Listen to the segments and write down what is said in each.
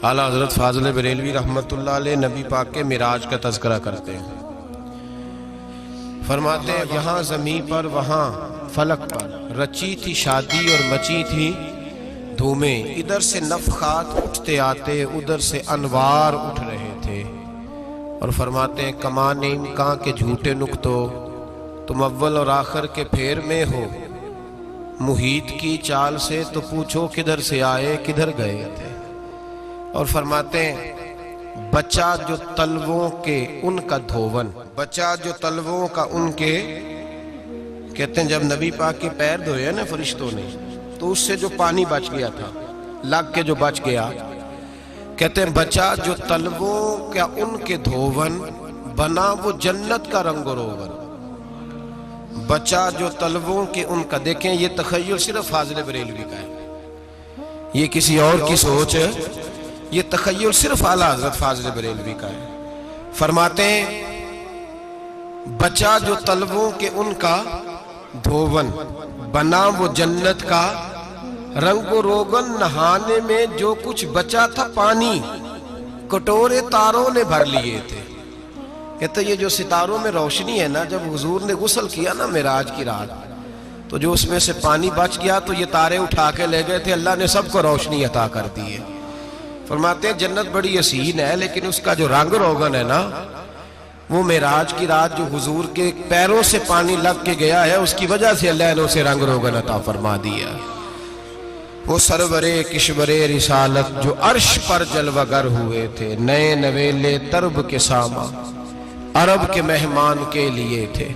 اعلیٰ حضرت فاضل بریلوی رحمۃ اللہ علیہ نبی پاک کے معراج کا تذکرہ کرتے ہیں۔ فرماتے ہیں یہاں زمین پر وہاں فلک پر رچی تھی شادی اور مچی تھی دھومیں، ادھر سے نفخات اٹھتے آتے ادھر سے انوار اٹھ رہے تھے۔ اور فرماتے ہیں کمان امکان کے جھوٹے نکتو، تم اول اور آخر کے پھیر میں ہو، محیط کی چال سے تو پوچھو کدھر سے آئے کدھر گئے تھے۔ اور فرماتے ہیں بچہ جو تلووں کے ان کا دھوون، بچہ جو تلووں کا ان کے، کہتے ہیں جب نبی پاک کے پیر دھوئے نا فرشتوں نے تو اس سے جو پانی بچ گیا تھا، لگ کے جو بچ گیا، کہتے ہیں بچہ جو تلووں کا ان کے دھوون، بنا وہ جنت کا رنگ و روغن۔ بچہ جو تلووں کے ان کا، دیکھیں یہ تخیل صرف فاضل بریلوی کا ہے، یہ کسی اور کی سوچ ہے، یہ تخیل صرف اعلیٰ حضرت فاضل بریلوی کا ہے۔ فرماتے ہیں بچہ جو تلووں کے ان کا دھوون، بنا وہ جنت کا رنگ و روغن، نہانے میں جو کچھ بچا تھا پانی کٹورے تاروں نے بھر لیے تھے۔ کہتے یہ جو ستاروں میں روشنی ہے نا، جب حضور نے غسل کیا نا معراج کی رات، تو جو اس میں سے پانی بچ گیا تو یہ تارے اٹھا کے لے گئے تھے، اللہ نے سب کو روشنی عطا کر دی ہے۔ فرماتے ہیں جنت بڑی حسین ہے لیکن اس کا جو رنگ روغن ہے نا، وہ معراج کی رات جو حضور کے پیروں سے پانی لگ کے گیا ہے، اس کی وجہ سے اللہ نے اسے رنگ روغن عطا فرما دیا۔ وہ سرورے کشورے رسالت جو عرش پر جلوہ گر ہوئے تھے، نئے نویلے طرب کے ساما عرب کے مہمان کے لیے تھے۔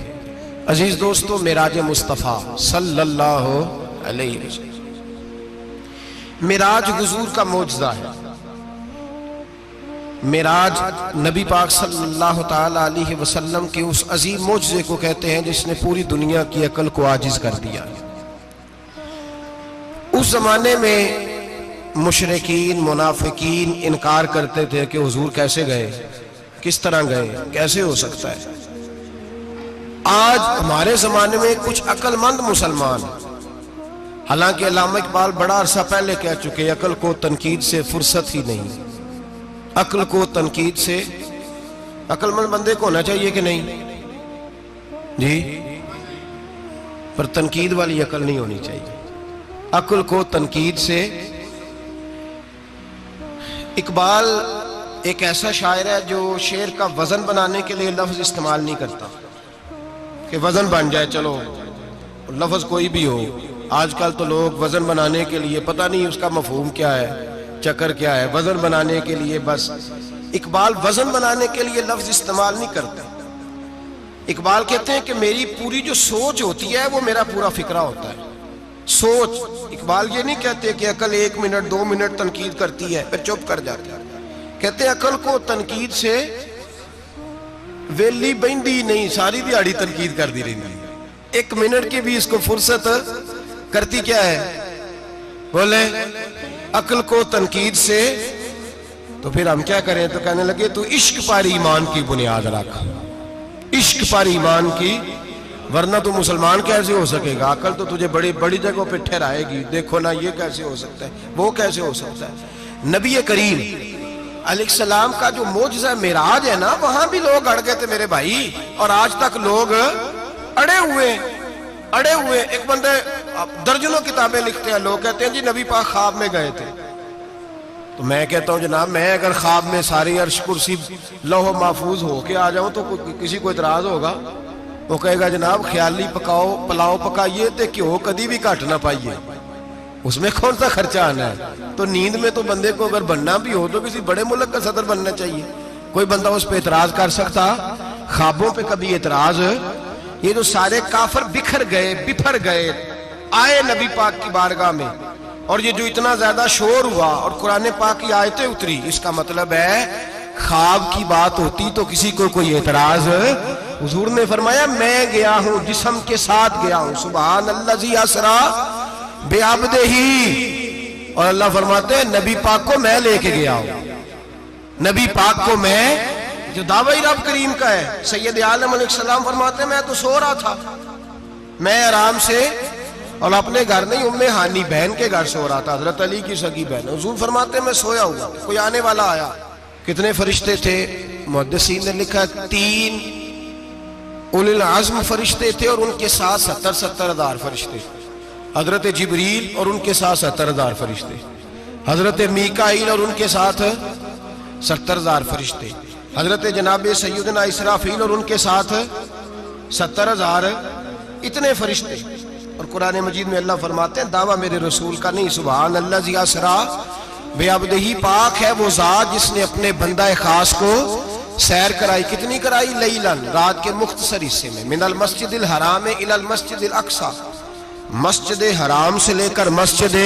عزیز دوستو، معراج مصطفیٰ صلی اللہ علیہ وسلم، معراج حضور کا معجزہ ہے۔ معراج نبی پاک صلی اللہ تعالی علیہ وسلم کے اس عظیم معجزے کو کہتے ہیں جس نے پوری دنیا کی عقل کو عاجز کر دیا۔ اس زمانے میں مشرکین منافقین انکار کرتے تھے کہ حضور کیسے گئے، کس طرح گئے، کیسے ہو سکتا ہے۔ آج ہمارے زمانے میں کچھ عقل مند مسلمان، حالانکہ علامہ اقبال بڑا عرصہ پہلے کہہ چکے عقل کو تنقید سے فرصت ہی نہیں، عقل کو تنقید سے، عقل مند بندے کو ہونا چاہیے کہ نہیں جی، پر تنقید والی عقل نہیں ہونی چاہیے، عقل کو تنقید سے۔ اقبال ایک ایسا شاعر ہے جو شعر کا وزن بنانے کے لیے لفظ استعمال نہیں کرتا کہ وزن بن جائے، چلو لفظ کوئی بھی ہو۔ آج کل تو لوگ وزن بنانے کے لیے پتہ نہیں اس کا مفہوم کیا ہے، چکر کیا ہے، وزن بنانے کے لیے بس۔ اقبال وزن بنانے کے لیے لفظ استعمال نہیں کرتا۔ اقبال کہتے ہیں کہ میری پوری جو سوچ ہوتی ہے وہ میرا پورا فکرہ ہوتا ہے، سوچ۔ اقبال یہ نہیں کہتے کہ عقل 1 منٹ 2 منٹ تنقید کرتی ہے پھر چپ کر جاتی ہے، کہتے ہیں عقل کو تنقید سے ویلی بہندی نہیں، ساری دیہاڑی تنقید کر دی رہی، 1 منٹ کی بھی اس کو فرصت کرتی کیا ہے، بولے عقل کو تنقید سے۔ تو پھر ہم کیا کریں، تو کہنے لگے تو عشق پر ایمان کی بنیاد رکھ، عشق پر ایمان کی، ورنہ تو مسلمان کیسے ہو سکے گا، عقل تو تجھے بڑی بڑی جگہوں پہ ٹھہرائے گی، دیکھو نا یہ کیسے ہو سکتا ہے، وہ کیسے ہو سکتا ہے۔ نبی کریم علیہ السلام کا جو معجزہ معراج ہے نا، وہاں بھی لوگ اڑ گئے تھے میرے بھائی، اور آج تک لوگ اڑے ہوئے۔ ایک بندے درجنوں کتابیں لکھتے ہیں، لوگ کہتے ہیں جی نبی پاک خواب میں گئے تھے، تو میں کہتا ہوں جناب میں اگر خواب میں ساری عرش کرسی لوح و محفوظ ہو کے آ جاؤں تو کسی کو اعتراض ہوگا؟ وہ کہے گا جناب خیالی پکاؤ پلاؤ پکائیے تے کیوں کدی بھی گھٹ نہ پائیے، اس میں کون سا خرچہ آنا ہے۔ تو نیند میں تو بندے کو اگر بننا بھی ہو تو کسی بڑے ملک کا صدر بننا چاہیے، کوئی بندہ اس پہ اعتراض کر سکتا؟ خوابوں پہ کبھی اعتراض؟ یہ جو سارے کافر بکھر گئے آئے نبی پاک کی بارگاہ میں، اور یہ جو اتنا زیادہ شور ہوا اور قرآن پاک کی آیتیں اتری، اس کا مطلب ہے خواب کی بات ہوتی تو کسی کو کوئی اعتراض۔ حضور نے فرمایا میں گیا ہوں، جسم کے ساتھ گیا ہوں، سبحان الذی اسریٰ بعبدہ، اور اللہ فرماتے ہیں نبی پاک کو میں لے کے گیا ہوں، نبی پاک کو میں، جو دعوی رب کریم کا ہے۔ سید عالم علیہ السلام فرماتے ہیں میں تو سو رہا تھا، میں آرام سے اور اپنے گھر نہیں، ام ہانی بہن کے گھر سو رہا تھا، حضرت علی کی سگی بہن. حضور فرماتے ہیں میں سویا ہوا، کوئی آنے والا آیا. کتنے فرشتے تھے؟ محدثین نے لکھا 3 اولی العزم فرشتے تھے اور ان کے ساتھ 70 ہزار فرشتے. حضرت جبریل اور ان کے ساتھ 70 ہزار فرشتے، حضرت میکائیل اور ان کے ساتھ 70 ہزار فرشتے، حضرت جناب سیدنا اسرافیل اور ان کے ساتھ 70 ہزار. اتنے فرشتے. اور قرآن مجید میں اللہ فرماتے ہیں دعویٰ میرے رسول کا نہیں، سبحان اللہ ذی اسرا بے عبدہی، پاک ہے وہ ذات جس نے اپنے بندہ خاص کو سیر کرائی. کتنی کرائی؟ لیلن، رات کے مختصر حصے میں. من المسجد الحرام الی المسجد الاقصی، مسجد حرام سے لے کر مسجد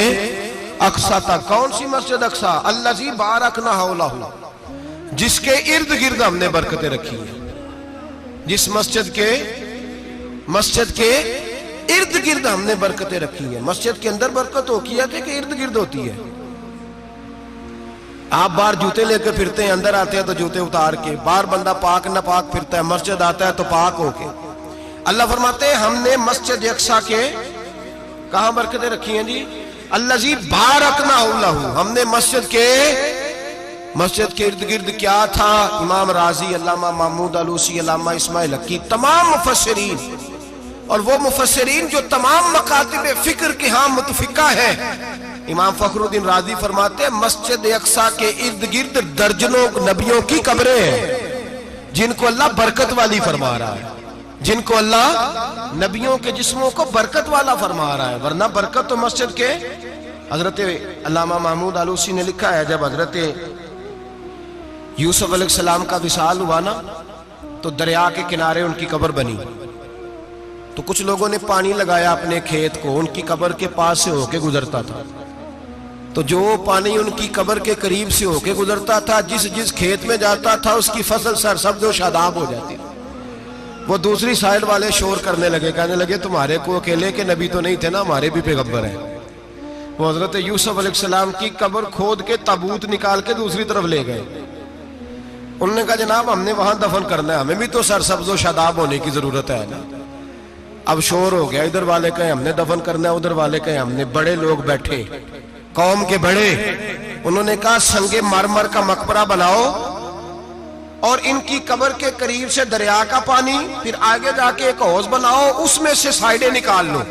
اقصی تک. کون سی مسجد اقصی؟ الذی بارکنا حولہ، جس کے ارد گرد ہم نے برکتیں رکھی ہیں. جس مسجد کے ارد گرد ہم نے برکتیں رکھی ہیں. مسجد کے اندر برکت ہوتی ہے کہ ارد گرد ہوتی ہے؟ آپ باہر جوتے لے کے پھرتے ہیں، اندر آتے ہیں تو جوتے اتار کے. باہر بندہ پاک نہ پاک پھرتا ہے، مسجد آتا ہے تو پاک ہو کے. اللہ فرماتے ہیں ہم نے مسجد اقصی کے کہاں برکتیں رکھی ہیں جی؟ الذی بارکنا حولہ، ہم نے مسجد کے ارد گرد کیا تھا؟ امام راضی، علامہ محمود آلوسی، علامہ اسماعیل حقی، تمام مفسرین، اور وہ مفسرین جو تمام مکاتب فکر کے ہاں متفقہ ہیں. امام فخر الدین رازی فرماتے ہیں مسجد اقصی کے ارد گرد درجنوں نبیوں کی قبریں ہیں جن کو اللہ برکت والی فرما رہا ہے، جن کو اللہ نبیوں کے جسموں کو برکت والا فرما رہا ہے. ورنہ برکت تو مسجد کے. حضرت علامہ محمود آلوسی نے لکھا ہے جب حضرت یوسف علیہ السلام کا وصال ہوا نا تو دریا کے کنارے ان کی قبر بنی. تو کچھ لوگوں نے پانی لگایا اپنے کھیت کو، ان کی قبر کے پاس سے ہو کے گزرتا تھا. تو جو پانی ان کی قبر کے قریب سے ہو کے گزرتا تھا، جس کھیت میں جاتا تھا اس کی فصل سرسبز و شاداب ہو جاتی تھی. وہ دوسری سائیڈ والے شور کرنے لگے، کہنے لگے تمہارے کو اکیلے کے نبی تو نہیں تھے نا، ہمارے بھی پیغمبر ہیں. وہ حضرت یوسف علیہ السلام کی قبر کھود کے تابوت نکال کے دوسری طرف لے گئے. انہوں نے کہا جناب ہم نے وہاں دفن کرنا ہے، ہمیں بھی تو سرسبز و شاداب ہونے کی ضرورت ہے نا. اب شور ہو گیا، ادھر والے کہیں ہم نے دفن کرنا ہے، ادھر والے کہیں ہم نے. بڑے لوگ بیٹھے، قوم کے بڑے، انہوں نے کہا سنگ مرمر کا مقبرہ بناؤ اور ان کی قبر کے قریب سے دریا کا پانی، پھر آگے جا کے ایک حوض بناؤ، اس میں سے سائیڈیں نکال لو.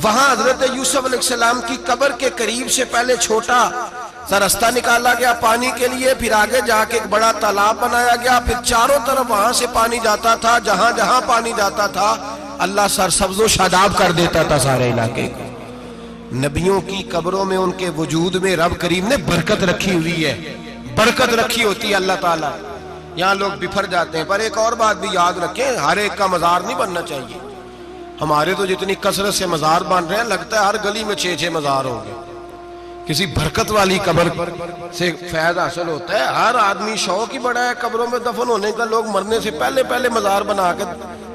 وہاں حضرت یوسف علیہ السلام کی قبر کے قریب سے پہلے چھوٹا سا رستہ نکالا گیا پانی کے لیے، پھر آگے جا کے ایک بڑا تالاب بنایا گیا، پھر چاروں طرف وہاں سے پانی جاتا تھا. جہاں جہاں پانی جاتا تھا اللہ سرسبز و شاداب کر دیتا تھا سارے علاقے کو. نبیوں کی قبروں میں ان کے وجود میں رب کریم نے برکت رکھی ہوئی ہے، برکت رکھی ہوتی ہے اللہ تعالیٰ. یہاں لوگ بفر جاتے ہیں. پر ایک اور بات بھی یاد رکھیں، ہر ایک کا مزار نہیں بننا چاہیے. ہمارے تو جتنی کثرت سے مزار بن رہے ہیں لگتا ہے ہر گلی میں 6 مزار ہوں گے. کسی برکت والی قبر سے فیض حاصل ہوتا ہے. ہر آدمی شوق ہی بڑا ہے قبروں میں دفن ہونے کا. لوگ مرنے سے پہلے مزار بنا کے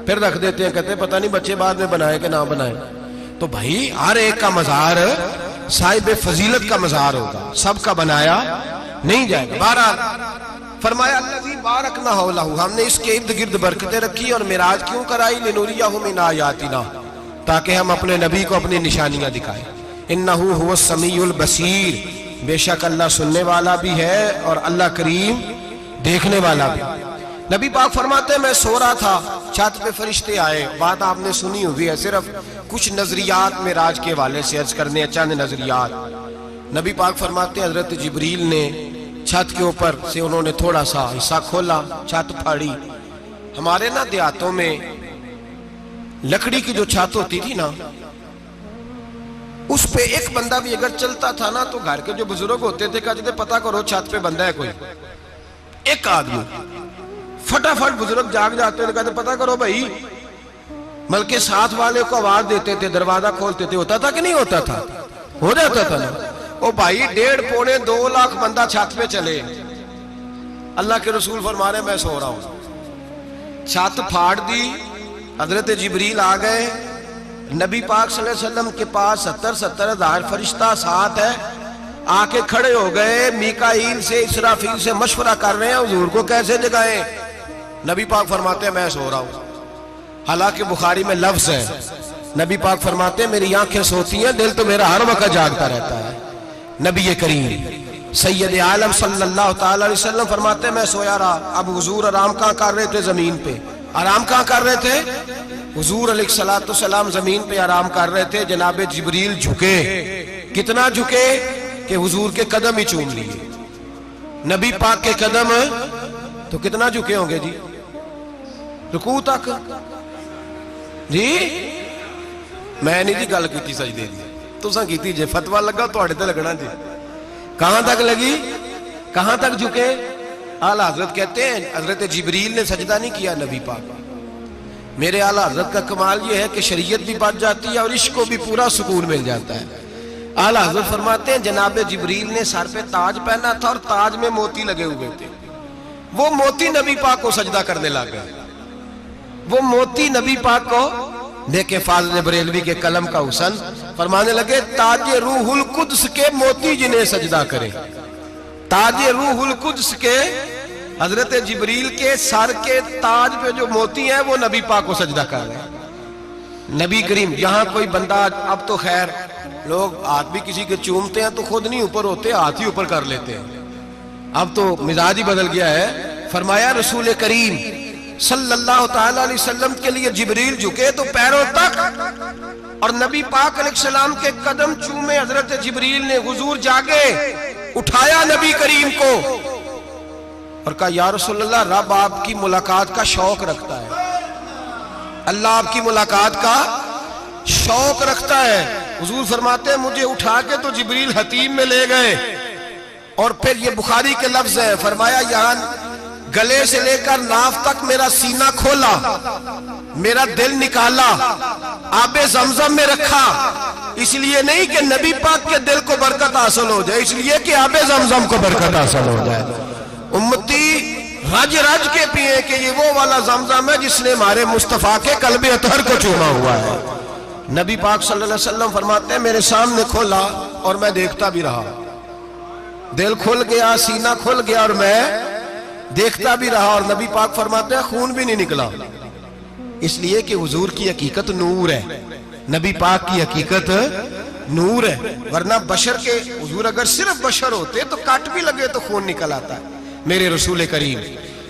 پھر رکھ دیتے ہیں، کہتے ہیں پتہ نہیں بچے بعد میں بنائے کہ نہ بنائے. تو بھائی ہر ایک کا مزار صاحب فضیلت کا مزار ہوگا، سب کا بنایا نہیں جائے گا. بہرحال فرمایا الذی بارکنا حولہ، ہم نے اس کے ارد گرد برکتیں رکھی. اور معراج کیوں کرائی؟ لنریہ من آیاتنا، تاکہ ہم اپنے نبی کو اپنی نشانیاں دکھائیں. انہ هو السمیع البصیر، بے شک اللہ سننے والا بھی ہے اور اللہ کریم دیکھنے والا بھی. نبی پاک فرماتے ہیں میں سو رہا تھا، چھت پہ فرشتے آئے. بات آپ نے سنی ہوئی ہے، صرف کچھ نظریات معراج کے حوالے سے عرض کرنے، چند نظریات. نبی پاک فرماتے ہیں حضرت جبریل نے چھت کے اوپر سے انہوں نے تھوڑا سا حصہ کھولا، چھت پھاڑی. ہمارے نا دیہاتوں میں لکڑی کی جو چھت ہوتی تھی نا، اس پہ ایک بندہ بھی اگر چلتا تھا نا تو گھر کے جو بزرگ ہوتے تھے کہتے تھے پتہ کرو چھت پہ بندہ ہے کوئی. ایک آدمی فٹافٹ بزرگ جاگ جاتے تھے، کہتے پتہ کرو بھائی. بلکہ ساتھ والے کو آواز دیتے تھے، دروازہ کھولتے تھے. ہوتا تھا کہ نہیں ہوتا تھا؟ ہو جاتا تھا نا. او بھائی 1.5 پونے 2 لاکھ بندہ چھت پہ چلے. اللہ کے رسول فرما رہے ہیں میں سو رہا ہوں. چھت پھاڑ دی، حضرت جبریل آ گئے. نبی پاک صلی اللہ علیہ وسلم کے پاس 70 ہزار فرشتہ ساتھ ہے، آ کے کھڑے ہو گئے. میکائیل سے اسرافیل سے مشورہ کر رہے ہیں حضور کو کیسے جگائیں. نبی پاک فرماتے ہیں میں سو رہا ہوں. حالانکہ بخاری میں لفظ ہے نبی پاک فرماتے ہیں میری آنکھیں سوتی ہیں، دل تو میرا ہر وقت جاگتا رہتا ہے۔ نبی کریم سید عالم صلی اللہ تعالی علیہ وسلم فرماتے ہیں میں سویا رہا، اب حضور آرام کہاں کر رہے تھے؟ زمین پہ۔ آرام کہاں کر رہے تھے؟ حضور علیہ السلام زمین پہ آرام کر رہے تھے، جناب جبریل جھکے، کتنا جھکے کہ حضور کے قدم ہی چوم لیے۔ نبی پاک کے قدم تو کتنا جھکے ہوں گے جی؟ رکوع تک جی؟ میں نہیں جی گل کی سجدے دی، تساں کیتی جے، فتویٰ لگا تواڈے تے لگنا جی۔ کہاں تک لگی؟ کہاں تک جھکے؟ اعلیٰ حضرت کہتے ہیں حضرت جبریل نے سجدہ نہیں کیا نبی پاک۔ میرے اعلیٰ حضرت کا کمال یہ ہے کہ شریعت بھی بچ جاتی ہے اور عشق کو بھی پورا سکون مل جاتا ہے۔ اعلیٰ حضرت فرماتے ہیں جناب جبریل نے سر پہ تاج پہنا تھا اور تاج میں موتی لگے ہوئے تھے، وہ موتی نبی پاک کو سجدہ کرنے لگ گئے، وہ موتی نبی پاک کو دیکھیں۔ فاضل بریلوی کے قلم کا حسن فرمانے لگے تاج روح القدس کے موتی جنہیں سجدہ کرے، تاج روح القدس کے حضرت جبریل کے سر کے تاج پہ جو موتی ہیں وہ نبی پاک کو سجدہ کر رہے ہیں۔ نبی کریم یہاں کوئی بندہ، اب تو خیر لوگ ہاتھ بھی کسی کے چومتے ہیں تو خود نہیں اوپر ہوتے، ہاتھ ہی اوپر کر لیتے ہیں، اب تو مزاج ہی بدل گیا ہے۔ فرمایا رسول کریم صلی اللہ تعالی علیہ وسلم کے لیے جبریل جھکے تو پیروں تک، اور نبی پاک علیہ السلام کے قدم چومے حضرت جبریل نے۔ حضور جاگے، اٹھایا نبی کریم کو اور کہا یا رسول اللہ رب آپ کی ملاقات کا شوق رکھتا ہے، اللہ آپ کی ملاقات کا شوق رکھتا ہے۔ حضور فرماتے ہیں مجھے اٹھا کے تو جبریل حتیم میں لے گئے، اور پھر یہ بخاری کے لفظ ہے، فرمایا یہاں گلے سے لے کر ناف تک میرا سینہ کھولا، میرا دل نکالا، آب زمزم میں رکھا، اس لیے نہیں کہ نبی پاک کے دل کو برکت حاصل ہو جائے، اس لیے کہ آب زمزم کو برکت حاصل ہو جائے۔ امتی رج رج کے پیئے کہ یہ وہ والا زمزم ہے جس نے ہمارے مصطفیٰ کے قلب اطہر کو چوما ہوا ہے۔ نبی پاک صلی اللہ علیہ وسلم فرماتے ہیں میرے سامنے کھولا اور میں دیکھتا بھی رہا، دل کھل گیا، سینہ کھل گیا اور میں دیکھتا بھی رہا، اور نبی پاک فرماتے ہیں خون بھی نہیں نکلا، اس لیے کہ حضور کی حقیقت نور ہے، نبی پاک کی حقیقت نور ہے، ورنہ بشر کے حضور اگر صرف بشر ہوتے تو کٹ بھی لگے تو خون نکل آتا ہے۔ میرے رسول کریم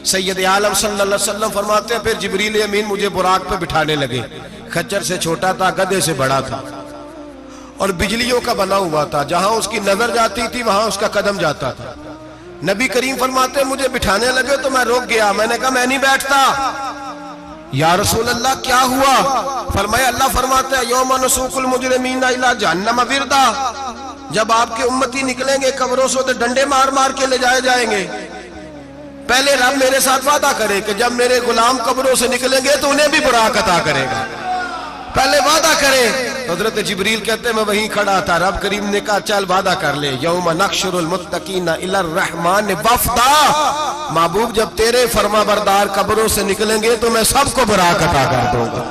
سید عالم صلی اللہ علیہ وسلم فرماتے ہیں پھر جبریل امین مجھے براق پہ بٹھانے لگے، خچر سے چھوٹا تھا، گدھے سے بڑا تھا، اور بجلیوں کا بنا ہوا تھا، جہاں اس کی نظر جاتی تھی وہاں اس کا قدم جاتا تھا۔ نبی کریم فرماتے ہیں مجھے بٹھانے لگے تو میں رک گیا، میں نے کہا میں نہیں بیٹھتا۔ یا رسول اللہ کیا ہوا؟ فرمایا اللہ فرماتا ہے یوم نسوق المجرمین الی جہنم وردا، جب آپ کے امتی نکلیں گے قبروں سے تو ڈنڈے مار مار کے لے جائے جائیں گے۔ پہلے رب میرے ساتھ وعدہ کرے کہ جب میرے غلام قبروں سے نکلیں گے تو انہیں بھی براق عطا کرے گا، پہلے وعدہ کرے۔ حضرت جبریل کہتے ہیں میں وہیں کھڑا تھا، رب کریم نے کہا چل وعدہ کر لے، یوم نحشر المتقین الی الرحمن وفدا، محبوب جب تیرے فرما بردار قبروں سے نکلیں گے تو میں سب کو براق عطا کر دوں گا۔